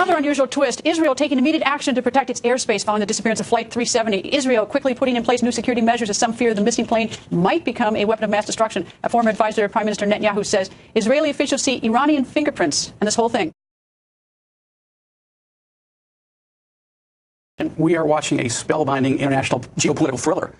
another unusual twist, Israel taking immediate action to protect its airspace following the disappearance of Flight 370. Israel quickly putting in place new security measures as some fear the missing plane might become a weapon of mass destruction. A former advisor of Prime Minister Netanyahu says Israeli officials see Iranian fingerprints in this whole thing. We are watching a spellbinding international geopolitical thriller.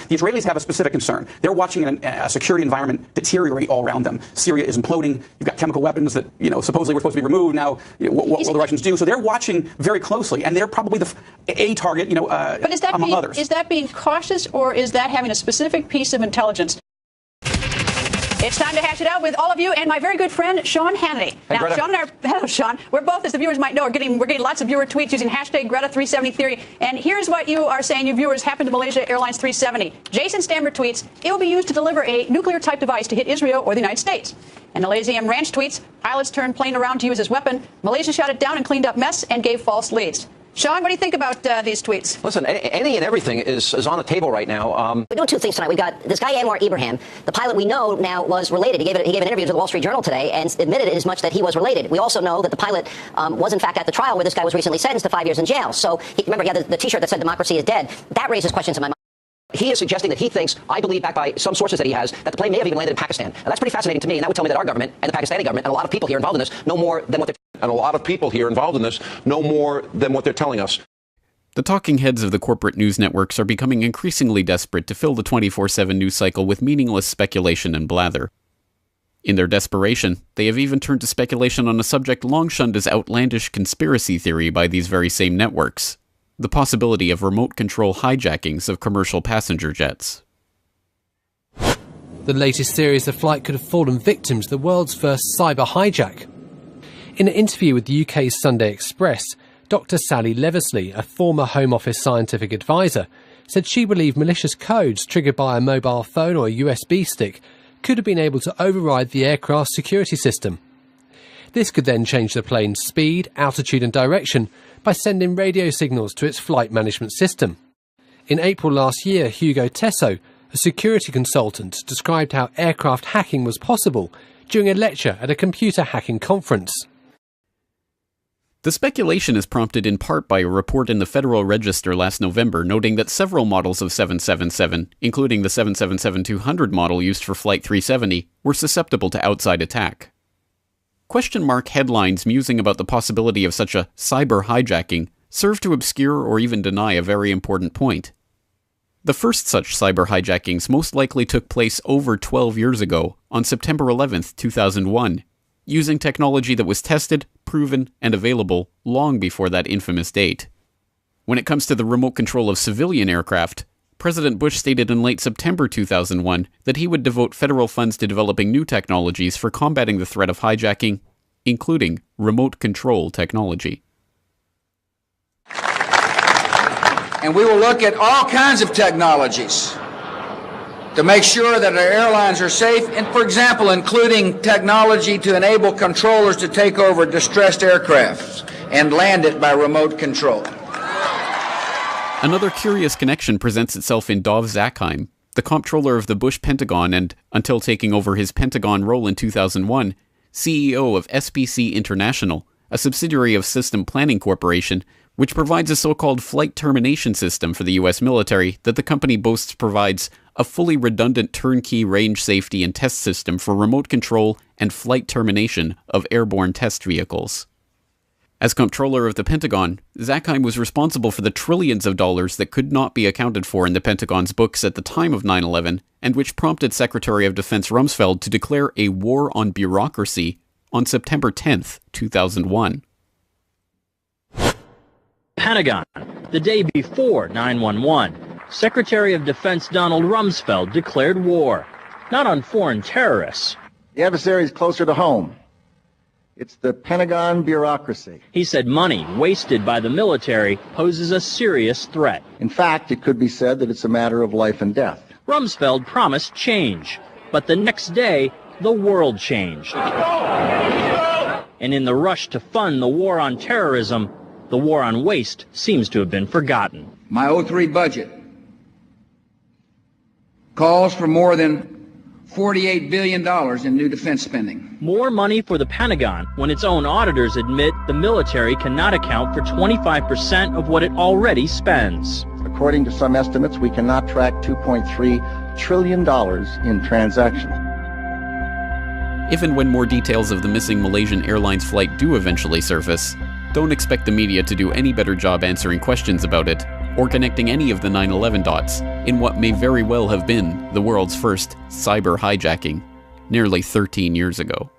The Israelis have a specific concern. They're watching a security environment deteriorate all around them. Syria is imploding. You've got chemical weapons that, supposedly were supposed to be removed. Now, what will the Russians do? So they're watching very closely, and they're probably a target, but is that among others. Is that being cautious, or is that having a specific piece of intelligence? It's time to hash it out with all of you and my very good friend, Sean Hannity. Hey, now, Sean and hello, Sean. We're both, as the viewers might know, we're getting lots of viewer tweets using hashtag Greta370theory. And here's what you are saying, you viewers, happened to Malaysia Airlines 370. Jason Stammer tweets, it will be used to deliver a nuclear-type device to hit Israel or the United States. And Malaysian Ranch tweets, pilots turned plane around to use as weapon. Malaysia shot it down and cleaned up mess and gave false leads. Sean, what do you think about these tweets? Listen, any and everything is on the table right now. We're doing two things tonight. We've got this guy, Anwar Ibrahim. The pilot we know now was related. He gave an interview to the Wall Street Journal today and admitted as much that he was related. We also know that the pilot was, in fact, at the trial where this guy was recently sentenced to 5 years in jail. So, remember, he had the T-shirt that said democracy is dead. That raises questions in my mind. He is suggesting that he thinks, I believe backed by some sources that he has, that the plane may have even landed in Pakistan. And that's pretty fascinating to me, and that would tell me that our government and the Pakistani government and a lot of people here involved in this know more than what they're... And a lot of people here involved in this know more than what they're telling us. The talking heads of the corporate news networks are becoming increasingly desperate to fill the 24/7 news cycle with meaningless speculation and blather. In their desperation, they have even turned to speculation on a subject long shunned as outlandish conspiracy theory by these very same networks: the possibility of remote control hijackings of commercial passenger jets. The latest theory is the flight could have fallen victim to the world's first cyber hijack. In an interview with the UK's Sunday Express, Dr. Sally Leversley, a former Home Office scientific advisor, said she believed malicious codes triggered by a mobile phone or a USB stick could have been able to override the aircraft's security system. This could then change the plane's speed, altitude and direction by sending radio signals to its flight management system. In April last year, Hugo Tesso, a security consultant, described how aircraft hacking was possible during a lecture at a computer hacking conference. The speculation is prompted in part by a report in the Federal Register last November noting that several models of 777, including the 777-200 model used for Flight 370, were susceptible to outside attack. Question mark headlines musing about the possibility of such a cyber hijacking serve to obscure or even deny a very important point. The first such cyber hijackings most likely took place over 12 years ago, on September 11, 2001, using technology that was tested, proven, and available long before that infamous date. When it comes to the remote control of civilian aircraft, President Bush stated in late September 2001 that he would devote federal funds to developing new technologies for combating the threat of hijacking, including remote control technology. And we will look at all kinds of technologies to make sure that our airlines are safe, and, for example, including technology to enable controllers to take over distressed aircraft and land it by remote control. Another curious connection presents itself in Dov Zakheim, the comptroller of the Bush Pentagon and, until taking over his Pentagon role in 2001, CEO of SPC International, a subsidiary of System Planning Corporation, which provides a so-called flight termination system for the U.S. military that the company boasts provides a fully redundant turnkey range safety and test system for remote control and flight termination of airborne test vehicles. As comptroller of the Pentagon, Zakheim was responsible for the trillions of dollars that could not be accounted for in the Pentagon's books at the time of 9/11, and which prompted Secretary of Defense Rumsfeld to declare a war on bureaucracy on September 10, 2001. Pentagon. The day before 9/11, Secretary of Defense Donald Rumsfeld declared war, not on foreign terrorists. The adversary is closer to home. It's the Pentagon bureaucracy. He said money wasted by the military poses a serious threat. In fact, it could be said that it's a matter of life and death. Rumsfeld promised change, but the next day, the world changed. And in the rush to fund the war on terrorism, the war on waste seems to have been forgotten. My '03 budget calls for more than $48 billion in new defense spending. More money for the Pentagon when its own auditors admit the military cannot account for 25% of what it already spends. According to some estimates, we cannot track $2.3 trillion in transactions. If and when more details of the missing Malaysian Airlines flight do eventually surface, don't expect the media to do any better job answering questions about it, or connecting any of the 9/11 dots in what may very well have been the world's first cyber hijacking, nearly 13 years ago.